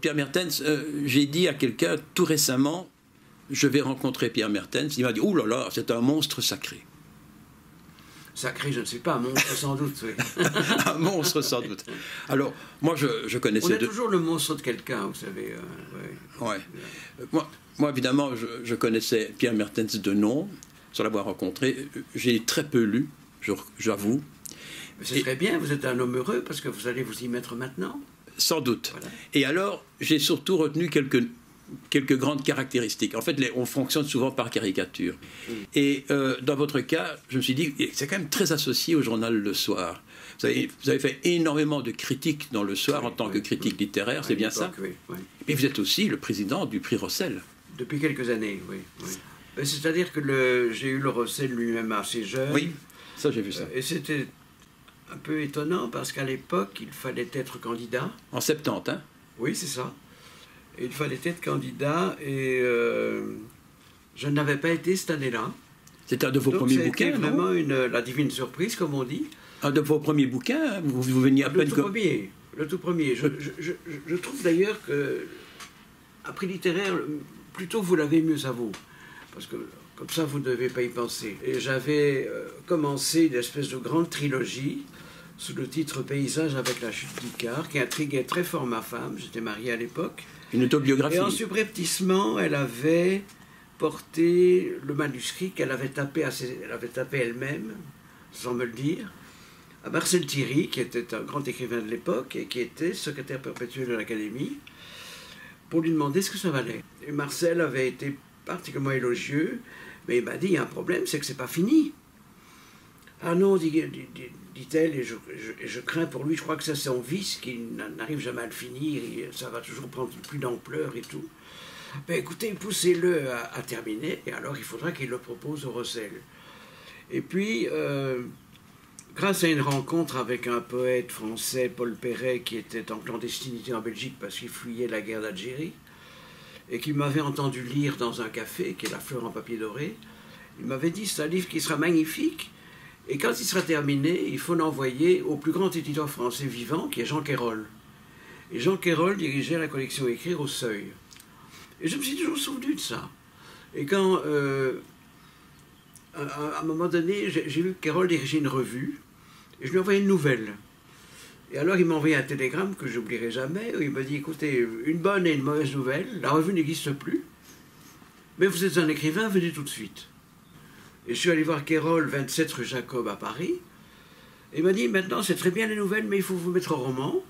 Pierre Mertens, j'ai dit à quelqu'un tout récemment, je vais rencontrer Pierre Mertens. Il m'a dit, oh là là, c'est un monstre sacré. Sacré, je ne sais pas, un monstre sans doute, oui. Un monstre sans doute. Alors, moi, je connaissais... On est toujours le monstre de quelqu'un, vous savez. Ouais. Moi, évidemment, je connaissais Pierre Mertens de nom, sans l'avoir rencontré. J'ai très peu lu, j'avoue. Mais c'est très bien, vous êtes un homme heureux, parce que vous allez vous y mettre maintenant. Sans doute. Voilà. Et alors, j'ai surtout retenu quelques grandes caractéristiques. En fait, on fonctionne souvent par caricature. Et dans votre cas, je me suis dit, c'est quand même très associé au journal Le Soir. Vous avez fait énormément de critiques dans Le Soir en tant que critique littéraire, c'est bien ça? Oui. Et vous êtes aussi le président du prix Rossel. Depuis quelques années, oui. C'est-à-dire que j'ai eu le Rossel lui-même assez jeune. Oui, ça j'ai vu ça. Et c'était un peu étonnant parce qu'à l'époque, il fallait être candidat. En 70, hein? Oui, c'est ça. Et il fallait être candidat et je n'avais pas été cette année-là. C'était un de vos premiers bouquins, c'était vraiment la divine surprise, comme on dit. Un de vos premiers bouquins, vous veniez à peine... Le tout premier. Je trouve d'ailleurs que, à prix littéraire, plutôt vous l'avez, mieux ça vaut. Parce que comme ça, vous ne devez pas y penser. Et j'avais commencé une espèce de grande trilogie sous le titre Paysage avec la chute d'Icare, qui intriguait très fort ma femme. J'étais marié à l'époque. Une autobiographie. Et en subrepticement, elle avait porté le manuscrit qu'elle avait tapé elle-même, sans me le dire, à Marcel Thierry, qui était un grand écrivain de l'époque et qui était secrétaire perpétuel de l'Académie, pour lui demander ce que ça valait. Et Marcel avait été particulièrement élogieux, mais il m'a dit, il y a un problème, c'est que c'est pas fini. Ah non, dit-elle, et je crains pour lui, je crois que c'est son vice, qu'il n'arrive jamais à le finir, et ça va toujours prendre plus d'ampleur et tout. Ben écoutez, poussez-le à terminer, et alors il faudra qu'il le propose au Rossel. Et puis, grâce à une rencontre avec un poète français, Paul Perret, qui était en clandestinité en Belgique parce qu'il fuyait la guerre d'Algérie, et qui m'avait entendu lire dans un café, qui est La Fleur en papier doré, il m'avait dit, c'est un livre qui sera magnifique, et quand il sera terminé, il faut l'envoyer au plus grand éditeur français vivant, qui est Jean Quérol. Et Jean Quérol dirigeait la collection Écrire au Seuil. Et je me suis toujours souvenu de ça. Et quand, à un moment donné, j'ai vu que Quérol dirigeait une revue, et je lui ai envoyé une nouvelle. Et alors il m'a envoyé un télégramme que je n'oublierai jamais, où il m'a dit, écoutez, une bonne et une mauvaise nouvelle, la revue n'existe plus, mais vous êtes un écrivain, venez tout de suite. Et je suis allé voir Quérol, 27 rue Jacob à Paris. Et il m'a dit, maintenant c'est très bien les nouvelles, mais il faut vous mettre au roman.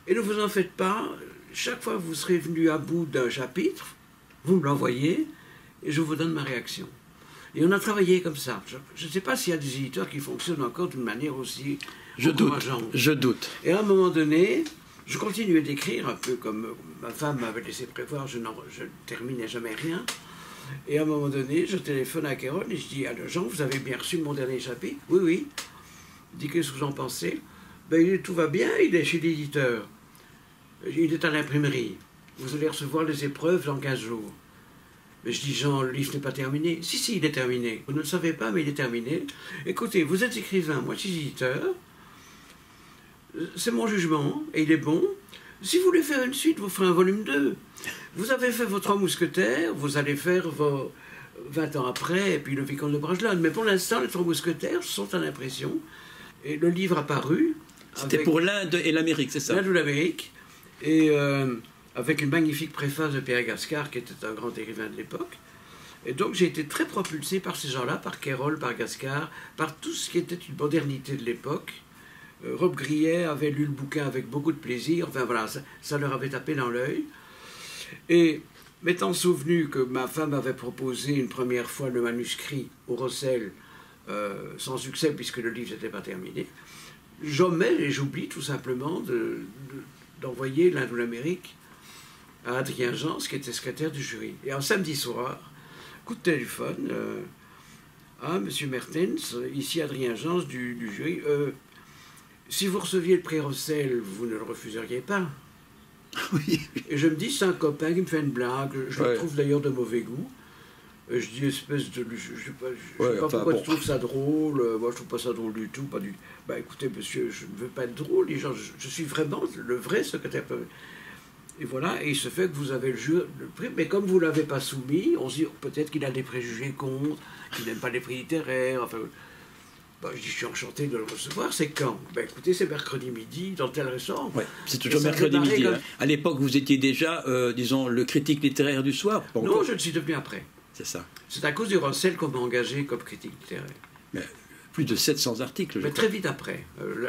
Et ne vous en faites pas, chaque fois que vous serez venu à bout d'un chapitre, vous me l'envoyez, et je vous donne ma réaction. Et on a travaillé comme ça. Je ne sais pas s'il y a des éditeurs qui fonctionnent encore d'une manière aussi encourageante. Je doute. Et à un moment donné, je continuais d'écrire, un peu comme ma femme m'avait laissé prévoir, je ne terminais jamais rien. Et à un moment donné, je téléphone à Quérol et je dis, alors Jean, vous avez bien reçu mon dernier chapitre? Oui, oui. Il dit, qu'est-ce que vous en pensez? Ben, tout va bien, il est chez l'éditeur. Il est à l'imprimerie. Vous allez recevoir les épreuves dans 15 jours. Mais je dis, Jean, le livre n'est pas terminé. Si, il est terminé. Vous ne le savez pas, mais il est terminé. Écoutez, vous êtes écrivain, moi je suis éditeur. C'est mon jugement, et il est bon. Si vous voulez faire une suite, vous ferez un volume 2. Vous avez fait vos 3 mousquetaires, vous allez faire vos 20 ans après, et puis le Vicomte de Bragelonne. Mais pour l'instant, les 3 mousquetaires sont en impression. Et le livre a paru. C'était pour l'Inde et l'Amérique, c'est ça? L'Inde ou l'Amérique. Et avec une magnifique préface de Pierre Gascard, qui était un grand écrivain de l'époque. Et donc j'ai été très propulsé par ces gens-là, par Quérol, par Gascard, par tout ce qui était une modernité de l'époque. Rob Grillet avait lu le bouquin avec beaucoup de plaisir, enfin voilà, ça leur avait tapé dans l'œil. Et m'étant souvenu que ma femme avait proposé une première fois le manuscrit au Rossel, sans succès puisque le livre n'était pas terminé, j'omets et j'oublie tout simplement d'envoyer l'Inde ou l'Amérique à Adrien Jans, qui était secrétaire du jury. Et un samedi soir, coup de téléphone, monsieur Mertens, ici Adrien Jans du jury, si vous receviez le prix Rossel, vous ne le refuseriez pas. Oui. Et je me dis, c'est un copain qui me fait une blague, je le trouve d'ailleurs de mauvais goût. Et je dis, espèce de... Je ne sais pas pourquoi tu trouves ça drôle, moi je trouve pas ça drôle du tout, pas du... Bah écoutez monsieur, je ne veux pas être drôle, je suis vraiment le vrai secrétaire. Et voilà, et il se fait que vous avez le prix, mais comme vous ne l'avez pas soumis, on se dit peut-être qu'il a des préjugés contre, qu'il n'aime pas les prix littéraires, enfin... je dis, je suis enchanté de le recevoir, c'est quand? Écoutez, c'est mercredi midi, dans tel restaurant. Ouais, c'est toujours mercredi midi. Comme... À l'époque, vous étiez déjà, disons, le critique littéraire du soir? Non, je le suis devenu après. C'est ça. C'est à cause du Rossel qu'on m'a engagé comme critique littéraire. Mais plus de 700 articles, je crois. Très vite après,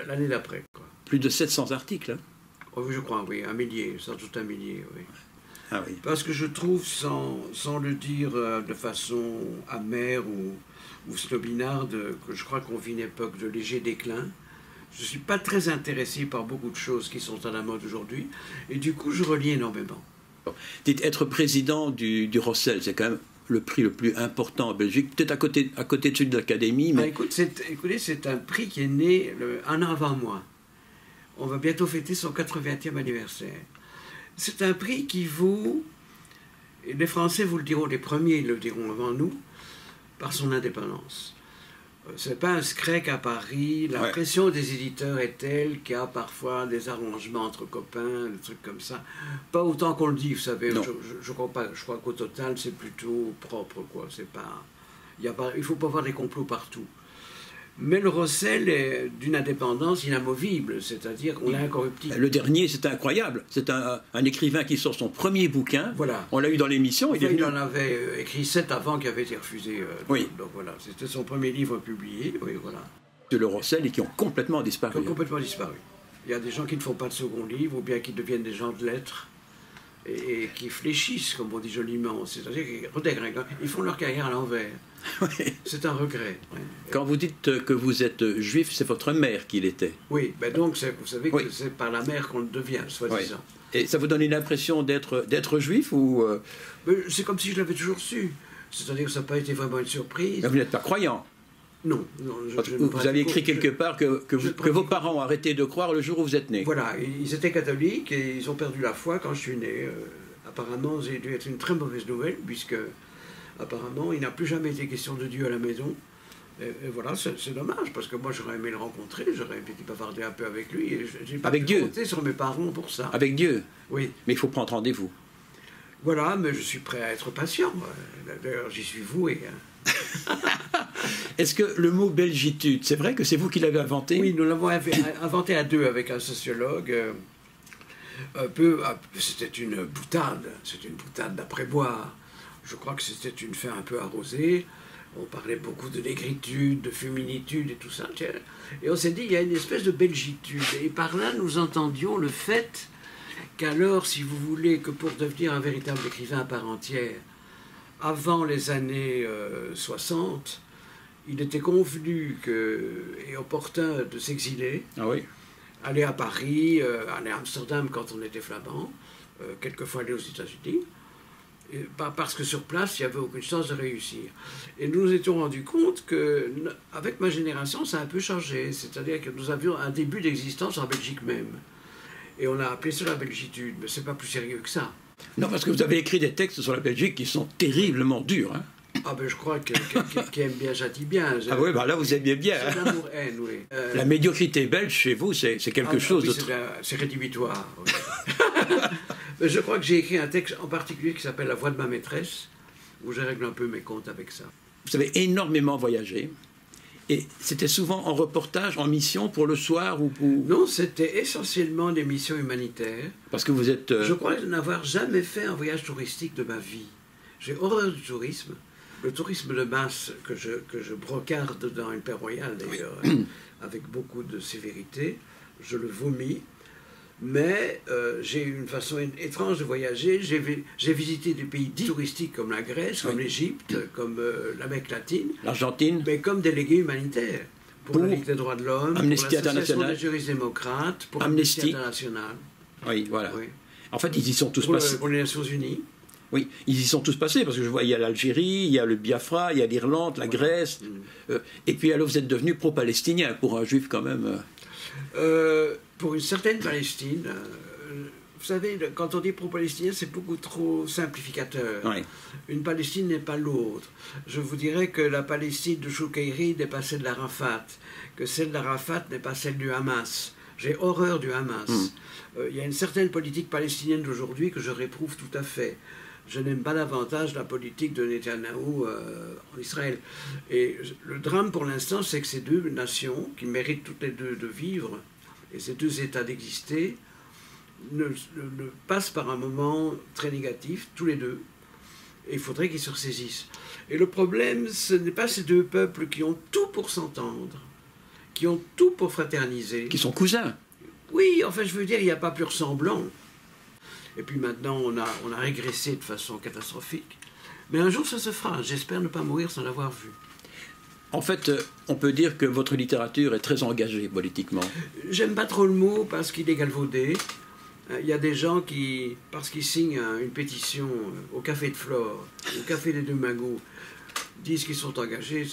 l'année d'après. Plus de 700 articles, hein? Oh, je crois, oui, un millier, sans doute un millier, oui. Ah oui. Parce que je trouve, sans le dire de façon amère ou snobinarde, que je crois qu'on vit une époque de léger déclin. Je ne suis pas très intéressé par beaucoup de choses qui sont à la mode aujourd'hui, et du coup, je relis énormément. Dites, être président du Rossel, c'est quand même le prix le plus important en Belgique, peut-être à côté de celui de l'Académie. Mais... écoutez, c'est un prix qui est né un an avant moi. On va bientôt fêter son 80e anniversaire. C'est un prix qui vaut, et les Français vous le diront, les premiers le diront avant nous, par son indépendance. C'est pas un screc à Paris, la pression des éditeurs est telle qu'il y a parfois des arrangements entre copains, des trucs comme ça. Pas autant qu'on le dit, vous savez, je crois pas, je crois qu'au total c'est plutôt propre, quoi. C'est pas, il faut pas voir des complots partout. Mais le Rossel est d'une indépendance inamovible, c'est-à-dire qu'on est incorruptible. Le dernier, c'est incroyable. C'est un écrivain qui sort son premier bouquin. Voilà. On l'a eu dans l'émission. Il en avait écrit 7 avant qui avaient été refusés. Oui. Donc voilà, c'était son premier livre publié. Oui, voilà. Le Rossel et qui ont complètement disparu. Qui ont complètement disparu. Il y a des gens qui ne font pas de second livre ou bien qui deviennent des gens de lettres et qui fléchissent, comme on dit joliment. C'est-à-dire qu'ils font leur carrière à l'envers. Oui. C'est un regret. Oui. Quand vous dites que vous êtes juif, c'est votre mère qui l'était. Oui, donc vous savez que c'est par la mère qu'on le devient, soi-disant. Oui. Et ça vous donne une impression d'être juif ou c'est comme si je l'avais toujours su. C'est-à-dire que ça n'a pas été vraiment une surprise. Mais vous n'êtes pas croyant. Non. Vous avez écrit quelque part que vos parents ont arrêté de croire le jour où vous êtes né. Voilà, ils étaient catholiques et ils ont perdu la foi quand je suis né. Apparemment, j'ai dû être une très mauvaise nouvelle, puisque apparemment, il n'a plus jamais été question de Dieu à la maison. Et voilà, c'est dommage, parce que moi, j'aurais aimé le rencontrer, j'aurais aimé bavarder un peu avec lui. Et j'ai pas pu compter sur mes parents pour ça. Avec Dieu? Oui. Mais il faut prendre rendez-vous. Voilà, mais je suis prêt à être patient. D'ailleurs, j'y suis voué. Est-ce que le mot belgitude, c'est vrai que c'est vous qui l'avez inventé? Oui, nous l'avons inventé à deux avec un sociologue. C'était une boutade d'après-boire. Je crois que c'était une fin un peu arrosée. On parlait beaucoup de négritude, de féminitude et tout ça. Et on s'est dit, il y a une espèce de belgitude. Et par là, nous entendions le fait qu'alors, si vous voulez, que pour devenir un véritable écrivain à part entière, avant les années 60, il était convenu et opportun de s'exiler, aller à Paris, aller à Amsterdam quand on était flamand, quelquefois aller aux États-Unis, parce que sur place, il n'y avait aucune chance de réussir. Et nous nous étions rendus compte qu'avec ma génération, ça a un peu changé. C'est-à-dire que nous avions un début d'existence en Belgique même. Et on a appelé ça la belgitude, mais c'est pas plus sérieux que ça. Non, parce que vous avez écrit des textes sur la Belgique qui sont terriblement durs. Hein. Ah ben je crois qui aime bien châtie bien. Ah oui, là vous aimez bien. C'est hein. l'amour-haine, oui. La médiocrité belge chez vous, c'est quelque chose de... C'est rédhibitoire. Oui. Mais je crois que j'ai écrit un texte en particulier qui s'appelle La voix de ma maîtresse, où je règle un peu mes comptes avec ça. Vous avez énormément voyagé. Et c'était souvent en reportage, en mission pour le soir ou pour... Non, c'était essentiellement des missions humanitaires. Parce que vous êtes... Je crois n'avoir jamais fait un voyage touristique de ma vie. J'ai horreur du tourisme. Le tourisme de masse que je brocarde dans une paix royale, d'ailleurs, avec beaucoup de sévérité, je le vomis. Mais j'ai une façon étrange de voyager. J'ai visité des pays dits touristiques comme la Grèce, comme l'Égypte, comme l'Amérique latine. L'Argentine. Mais comme délégué humanitaire. Pour la Ligue des droits de l'homme, pour l'Association des juristes démocrates, pour Amnesty International. Oui, voilà. Oui. En fait, ils y sont tous passés. Pour les Nations Unies. Oui, ils y sont tous passés, parce que je vois, il y a l'Algérie, il y a le Biafra, il y a l'Irlande, la Grèce. Et puis alors, vous êtes devenu pro-palestinien, pour un juif quand même. Pour une certaine Palestine, vous savez, quand on dit pro-palestinien, c'est beaucoup trop simplificateur. Oui. Une Palestine n'est pas l'autre. Je vous dirais que la Palestine de Choukaïri n'est pas celle d'Arafat, que celle d'Arafat n'est pas celle du Hamas. J'ai horreur du Hamas. Il y a une certaine politique palestinienne d'aujourd'hui que je réprouve tout à fait. Je n'aime pas davantage la politique de Netanyahou en Israël. Et le drame pour l'instant, c'est que ces deux nations, qui méritent toutes les deux de vivre, et ces deux États d'exister, ne passent par un moment très négatif, tous les deux. Et il faudrait qu'ils se ressaisissent. Et le problème, ce n'est pas ces deux peuples qui ont tout pour s'entendre, qui ont tout pour fraterniser. Qui sont cousins. Oui, enfin, je veux dire, il n'y a pas plus ressemblant. Et puis maintenant, on a régressé de façon catastrophique. Mais un jour, ça se fera. J'espère ne pas mourir sans l'avoir vu. En fait, on peut dire que votre littérature est très engagée politiquement. J'aime pas trop le mot parce qu'il est galvaudé. Il y a des gens qui, parce qu'ils signent une pétition au Café de Flore, au Café des Deux Magots, disent qu'ils sont engagés.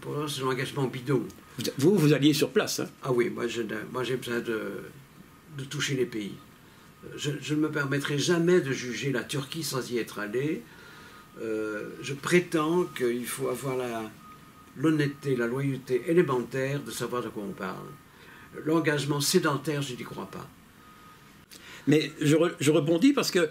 Pour eux, c'est un engagement bidon. Vous alliez sur place, hein? Ah oui, moi j'ai besoin de toucher les pays. Je ne me permettrai jamais de juger la Turquie sans y être allé. Je prétends qu'il faut avoir l'honnêteté, la loyauté élémentaire de savoir de quoi on parle. L'engagement sédentaire, je n'y crois pas. Mais je rebondis parce que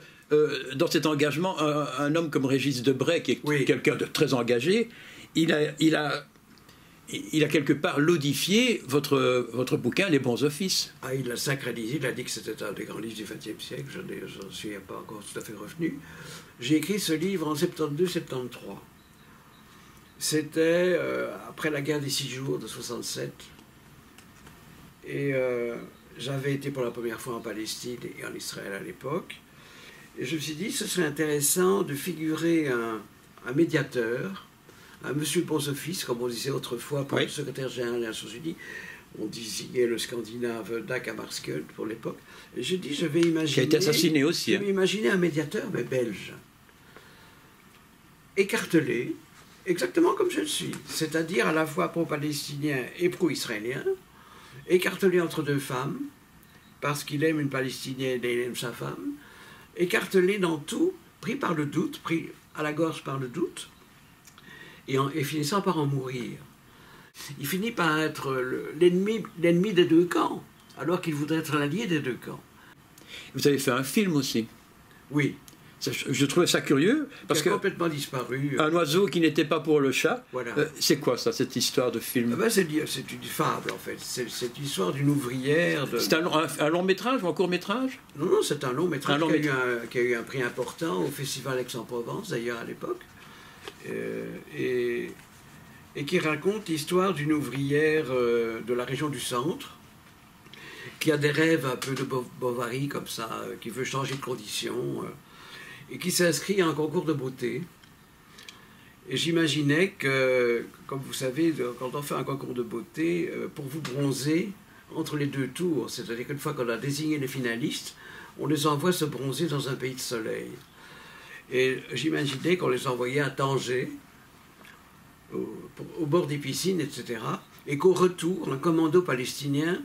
dans cet engagement, un homme comme Régis Debray, qui est quelqu'un de très engagé, il a quelque part lodifié votre bouquin, Les Bons Offices. Ah, il l'a sacralisé, il a dit que c'était un des grands livres du XXe siècle, je n'en suis pas encore tout à fait revenu. J'ai écrit ce livre en 72-73. C'était après la guerre des 6 jours de 67. Et j'avais été pour la première fois en Palestine et en Israël à l'époque. Et je me suis dit, ce serait intéressant de figurer un médiateur, un monsieur Bons Offices, comme on disait autrefois pour le secrétaire général des Nations Unies. On désignait le Scandinave Dag Hammarskjöld pour l'époque. Et j'ai dit, je vais imaginer... Qui a été assassiné aussi. Je vais imaginer un médiateur, mais belge. Écartelé, exactement comme je le suis. C'est-à-dire à la fois pro-palestinien et pro-israélien. Écartelé entre deux femmes, parce qu'il aime une Palestinienne et il aime sa femme. Écartelé dans tout, pris par le doute, pris à la gorge par le doute, et finissant par en mourir. Il finit par être l'ennemi des deux camps, alors qu'il voudrait être l'allié des deux camps. Vous avez fait un film aussi. Oui. Je trouvais ça curieux, parce que complètement disparu. Un oiseau qui n'était pas pour le chat. Voilà. C'est quoi ça, cette histoire de film? C'est une fable, en fait. C'est l'histoire d'une ouvrière... C'est un long métrage ou un court métrage? Non, c'est un long métrage qui a eu un prix important au Festival Aix-en-Provence, d'ailleurs, à l'époque. Et qui raconte l'histoire d'une ouvrière de la région du centre, qui a des rêves un peu de Bovary, comme ça, qui veut changer de conditions, et qui s'inscrit à un concours de beauté. Et j'imaginais que, comme vous savez, quand on fait un concours de beauté, pour vous bronzer entre les deux tours, c'est-à-dire qu'une fois qu'on a désigné les finalistes, on les envoie se bronzer dans un pays de soleil. Et j'imaginais qu'on les envoyait à Tanger, au bord des piscines, etc., et qu'au retour, un commando palestinien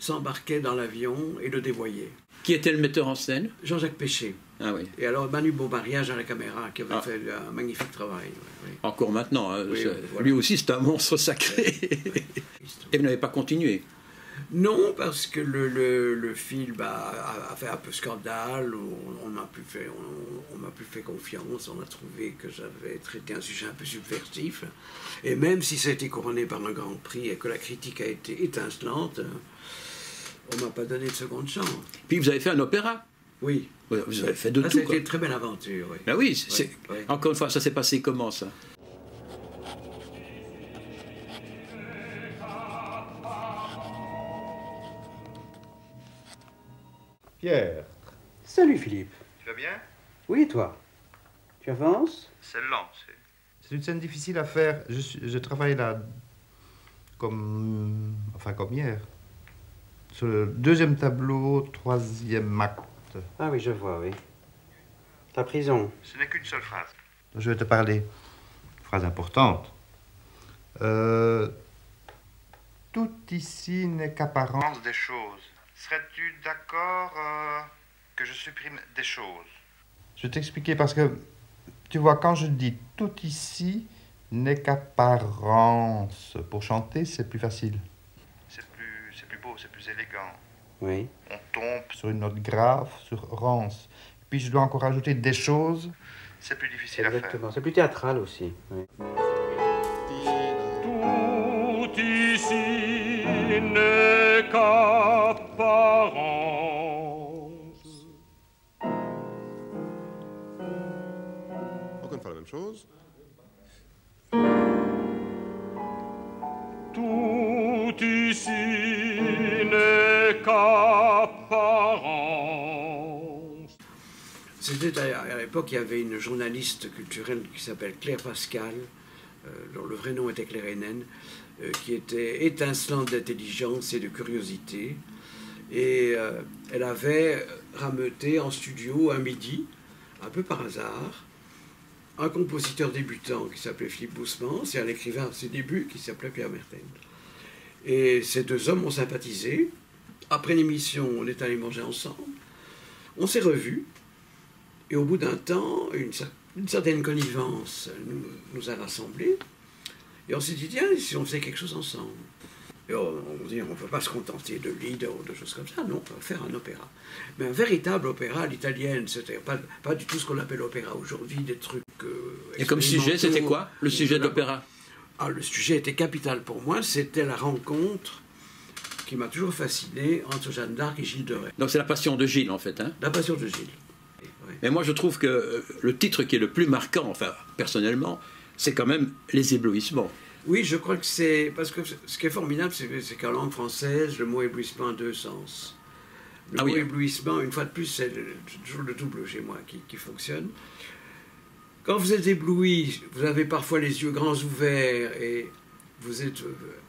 s'embarquait dans l'avion et le dévoyait. Qui était le metteur en scène? Jean-Jacques Péché. Ah oui. Et alors Manu Bombariage à la caméra, qui avait fait un magnifique travail. Oui. Encore maintenant, hein, oui, voilà. Lui aussi c'est un monstre sacré. Et vous n'avez pas continué? Non, parce que le film a fait un peu scandale, on m'a plus fait confiance, on a trouvé que j'avais traité un sujet un peu subversif. Et même si ça a été couronné par un grand prix et que la critique a été étincelante, on ne m'a pas donné de seconde chance. Puis vous avez fait un opéra. Oui. Vous avez fait de tout. C'était une très belle aventure. Oui. Ben oui, encore une fois, ça s'est passé comment ça? Pierre. Salut Philippe. Tu vas bien? Oui, et toi? Tu avances? C'est lent, c'est une scène difficile à faire. Je travaille là comme hier. Sur le deuxième tableau, troisième acte. Ah oui, je vois, oui. Ta prison. Ce n'est qu'une seule phrase. Je vais te parler. Phrase importante. Tout ici n'est qu'apparence des choses. Serais-tu d'accord que je supprime des choses? Je vais t'expliquer parce que, tu vois, quand je dis tout ici n'est qu'apparence, pour chanter, c'est plus facile. C'est plus beau c'est plus élégant. Oui. On tombe sur une note grave, sur Rance. Puis je dois encore ajouter des choses, c'est plus difficile Exactement. C'est plus théâtral aussi. Oui. Tout ici n'est qu'apparence. Encore une fois la même chose. Tout ici n'est qu'apparence. C'était à l'époque, il y avait une journaliste culturelle qui s'appelle Claire Pascal, dont le vrai nom était Claire Hennen, qui était étincelante d'intelligence et de curiosité. Et elle avait rameuté en studio un midi, un peu par hasard, un compositeur débutant qui s'appelait Philippe Boussemans et un écrivain à ses débuts qui s'appelait Pierre Mertens. Et ces deux hommes ont sympathisé. Après l'émission, on est allés manger ensemble. On s'est revus. Et au bout d'un temps, une certaine connivence nous a rassemblés. Et on s'est dit, tiens, si on faisait quelque chose ensemble. Et on dit, on ne peut pas se contenter de lieder ou de choses comme ça, non, on peut faire un opéra. Mais un véritable opéra à l'italienne, c'était pas du tout ce qu'on appelle opéra aujourd'hui, des trucs... Et comme sujet, c'était quoi, le sujet de l'opéra? Ah, le sujet était capital pour moi, c'était la rencontre qui m'a toujours fasciné entre Jeanne d'Arc et Gilles de Rais. Donc c'est la Passion de Gilles, en fait. Hein? La Passion de Gilles. Ouais. Mais moi, je trouve que le titre qui est le plus marquant, enfin, personnellement, c'est quand même Les Éblouissements. Oui, je crois que c'est... Parce que ce qui est formidable, c'est qu'en langue française, le mot éblouissement a deux sens. Le mot éblouissement, une fois de plus, c'est toujours le double chez moi qui fonctionne. Quand vous êtes ébloui, vous avez parfois les yeux grands ouverts et vous êtes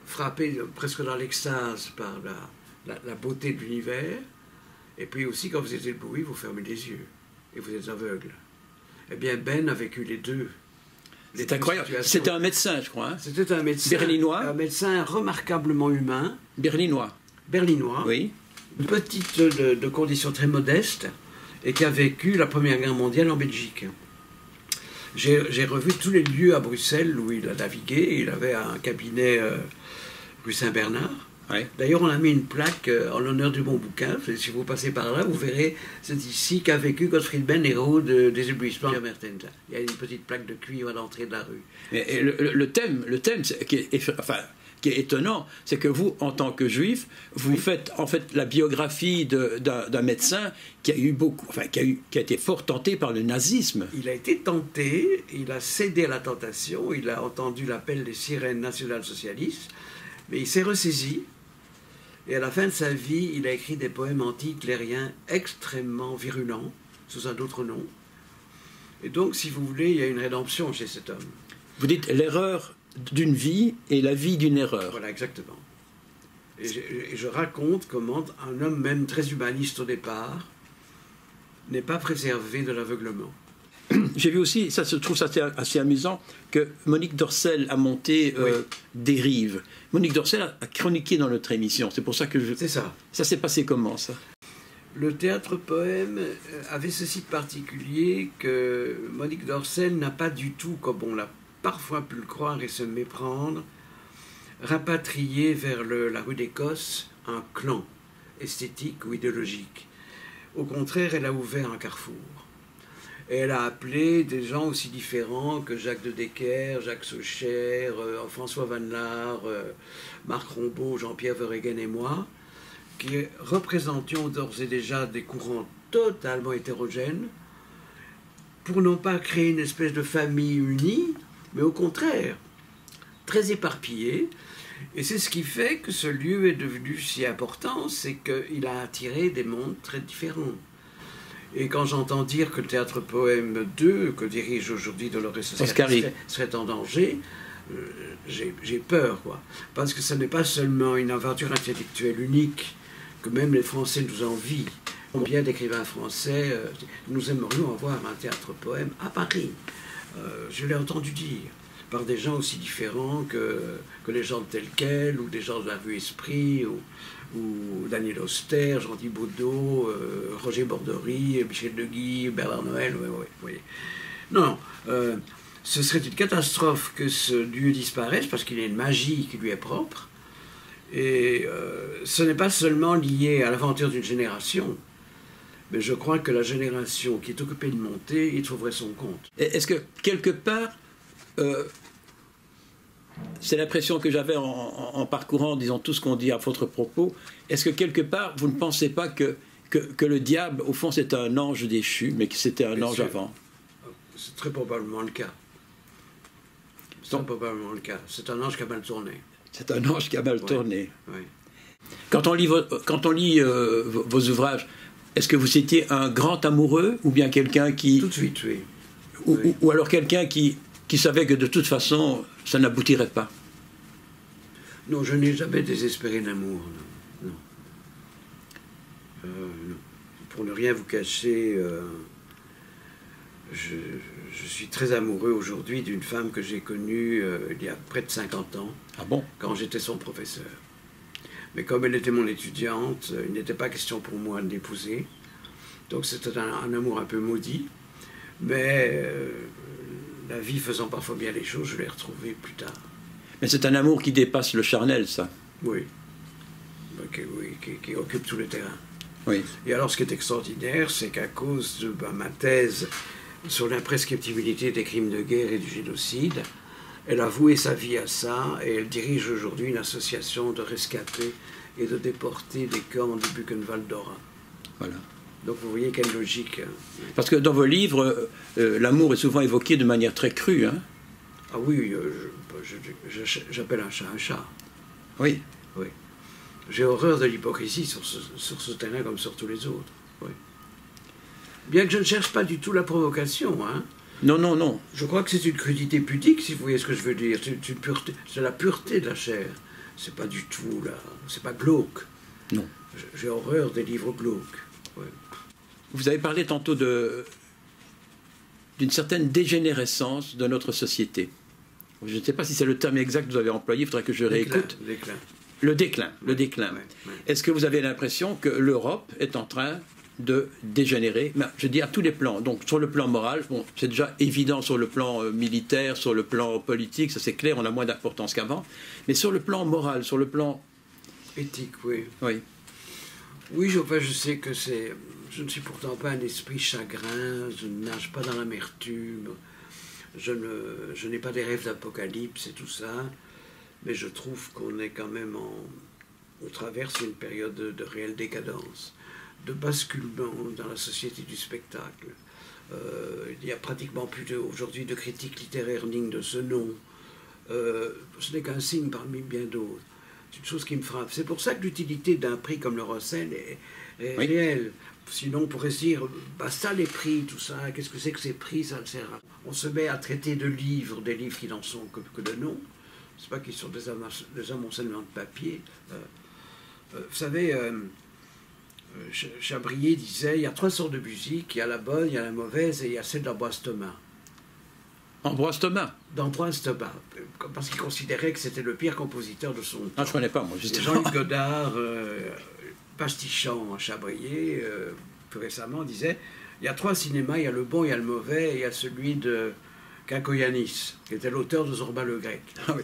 frappé presque dans l'extase par la beauté de l'univers. Et puis aussi, quand vous êtes ébloui, vous fermez les yeux et vous êtes aveugle. Eh bien, Ben a vécu les deux. C'est incroyable. C'était un médecin, je crois. Hein? C'était un médecin. Berlinois. Un médecin remarquablement humain. Berlinois. Berlinois. Oui. Une petite de conditions très modestes et qui a vécu la Première Guerre mondiale en Belgique. J'ai revu tous les lieux à Bruxelles où il a navigué. Il avait un cabinet rue Saint-Bernard. Ouais. D'ailleurs, on a mis une plaque en l'honneur du bon bouquin. Si vous passez par là, vous verrez, c'est ici qu'a vécu Gottfried Benn, héros des éblouissements de Mertens. Il y a une petite plaque de cuivre à l'entrée de la rue. Et le thème qui est étonnant, c'est que vous, en tant que juif, vous faites en fait la biographie d'un médecin qui a eu beaucoup, enfin qui a été fort tenté par le nazisme. Il a été tenté, il a cédé à la tentation, il a entendu l'appel des sirènes national-socialistes, mais il s'est ressaisi. Et à la fin de sa vie, il a écrit des poèmes anti-hitlériens extrêmement virulents, sous un autre nom. Et donc, si vous voulez, il y a une rédemption chez cet homme. Vous dites l'erreur d'une vie et la vie d'une erreur. Voilà, exactement. Et je raconte comment un homme, même très humaniste au départ, n'est pas préservé de l'aveuglement. J'ai vu aussi, je trouve ça assez amusant, que Monique Dorcel a monté Dérive. Monique Dorcel a chroniqué dans notre émission, c'est pour ça que C'est ça. Ça s'est passé comment, ça? Le théâtre-poème avait ceci de particulier que Monique Dorcel n'a pas du tout, comme on l'a parfois pu le croire et se méprendre, rapatrié vers la rue d'Écosse un clan esthétique ou idéologique. Au contraire, elle a ouvert un carrefour. Et elle a appelé des gens aussi différents que Jacques de Decker, Jacques Saucher, François Van Laar, Marc Rombaud, Jean-Pierre Verhegen et moi, qui représentions d'ores et déjà des courants totalement hétérogènes, pour non pas créer une espèce de famille unie, mais au contraire, très éparpillée. Et c'est ce qui fait que ce lieu est devenu si important, c'est qu'il a attiré des mondes très différents. Et quand j'entends dire que le Théâtre Poème 2, que dirige aujourd'hui Dolores Oscari, serait en danger, j'ai peur, quoi. Parce que ce n'est pas seulement une aventure intellectuelle unique, que même les Français nous envient. Combien d'écrivains français, nous aimerions avoir un Théâtre Poème à Paris. Je l'ai entendu dire, par des gens aussi différents que les gens de tel quel, ou des gens de la rue Esprit, ou Daniel Auster, Jean-Di Baudot, Roger Borderie, Michel Deguy, Bernard Noël, oui. Non, ce serait une catastrophe que ce lieu disparaisse, parce qu'il y a une magie qui lui est propre, Et ce n'est pas seulement lié à l'aventure d'une génération, mais je crois que la génération qui est occupée de monter, il trouverait son compte. Est-ce que, quelque part, c'est l'impression que j'avais en parcourant, disons, tout ce qu'on dit à votre propos, est-ce que, quelque part, vous ne pensez pas que le diable, au fond, c'est un ange déchu, mais que c'était un ange avant? C'est très probablement le cas. C'est très probablement le cas. C'est un ange qui a mal tourné. C'est un ange qui a mal tourné. Oui. Quand on lit vos ouvrages, est-ce que vous étiez un grand amoureux ou bien quelqu'un qui... Tout de suite, oui. Ou alors quelqu'un qui savait que de toute façon, ça n'aboutirait pas? Non, je n'ai jamais désespéré d'amour. Non. Non. Pour ne rien vous cacher, je suis très amoureux aujourd'hui d'une femme que j'ai connue il y a près de 50 ans. Ah bon? Quand j'étais son professeur. Mais comme elle était mon étudiante, il n'était pas question pour moi de l'épouser. Donc c'était un amour un peu maudit. Mais la vie faisant parfois bien les choses, je l'ai retrouvée plus tard. Mais c'est un amour qui dépasse le charnel, ça. Oui. Qui occupe tout le terrain. Oui. Et alors ce qui est extraordinaire, c'est qu'à cause de ma thèse sur l'imprescriptibilité des crimes de guerre et du génocide, elle a voué sa vie à ça et elle dirige aujourd'hui une association de rescapés et de déportés des camps du Buchenwald-Dora. Voilà. Donc vous voyez quelle logique. Parce que dans vos livres, l'amour est souvent évoqué de manière très crue. Hein? Ah oui, j'appelle un chat. Oui. Oui. J'ai horreur de l'hypocrisie sur ce terrain comme sur tous les autres. Oui. Bien que je ne cherche pas du tout la provocation, hein. Non, non, non. Je crois que c'est une crudité pudique, si vous voyez ce que je veux dire. C'est la pureté de la chair. C'est pas du tout là. C'est pas glauque. Non. J'ai horreur des livres glauques. Ouais. Vous avez parlé tantôt d'une certaine dégénérescence de notre société. Je ne sais pas si c'est le terme exact que vous avez employé, il faudrait que je réécoute. Le déclin. Ouais. Est-ce que vous avez l'impression que l'Europe est en train de dégénérer, je dis à tous les plans, donc sur le plan moral, bon, c'est déjà évident sur le plan militaire, sur le plan politique, ça c'est clair, on a moins d'importance qu'avant, mais sur le plan moral, sur le plan... éthique, oui. Oui. Oui, je sais que c'est... Je ne suis pourtant pas un esprit chagrin, je ne nage pas dans l'amertume, je n'ai pas des rêves d'apocalypse et tout ça, mais je trouve qu'on est quand même on traverse une période de réelle décadence, de basculement dans la société du spectacle. Il n'y a pratiquement plus aujourd'hui de critiques littéraires dignes de ce nom. Ce n'est qu'un signe parmi bien d'autres. C'est une chose qui me frappe. C'est pour ça que l'utilité d'un prix comme le Rossel est oui. réelle. Sinon, on pourrait se dire, bah ça les prix, tout ça, qu'est-ce que c'est que ces prix, ça ne sert à... On se met à traiter de livres, des livres qui n'en sont que de nom. C'est pas qu'ils sont des amoncellements de papier. Vous savez... Chabrier disait, il y a 3 sortes de musique, il y a la bonne, il y a la mauvaise et il y a celle d'Ambroise Thomas. Ambroise Thomas? D'Ambroise Thomas, parce qu'il considérait que c'était le pire compositeur de son temps. Ah, je ne connais pas, moi, justement. Jean-Luc Godard, pastichant Chabrier, plus récemment, disait, il y a 3 cinémas, il y a le bon, il y a le mauvais, et il y a celui de Cacoyanis, qui était l'auteur de Zorba le Grec. Ah, oui.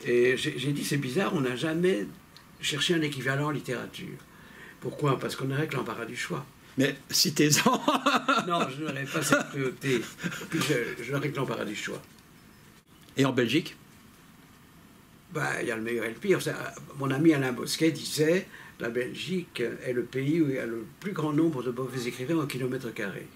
Et j'ai dit, c'est bizarre, on n'a jamais cherché un équivalent en littérature. Pourquoi? Parce qu'on n'aurait que l'embarras du choix. Mais citez-en. Non, je n'aurais pas cette cruauté. Puis je n'aurais que l'embarras du choix. Et en Belgique? Ben, il y a le meilleur et le pire. Mon ami Alain Bosquet disait, la Belgique est le pays où il y a le plus grand nombre de mauvais écrivains au kilomètre carré.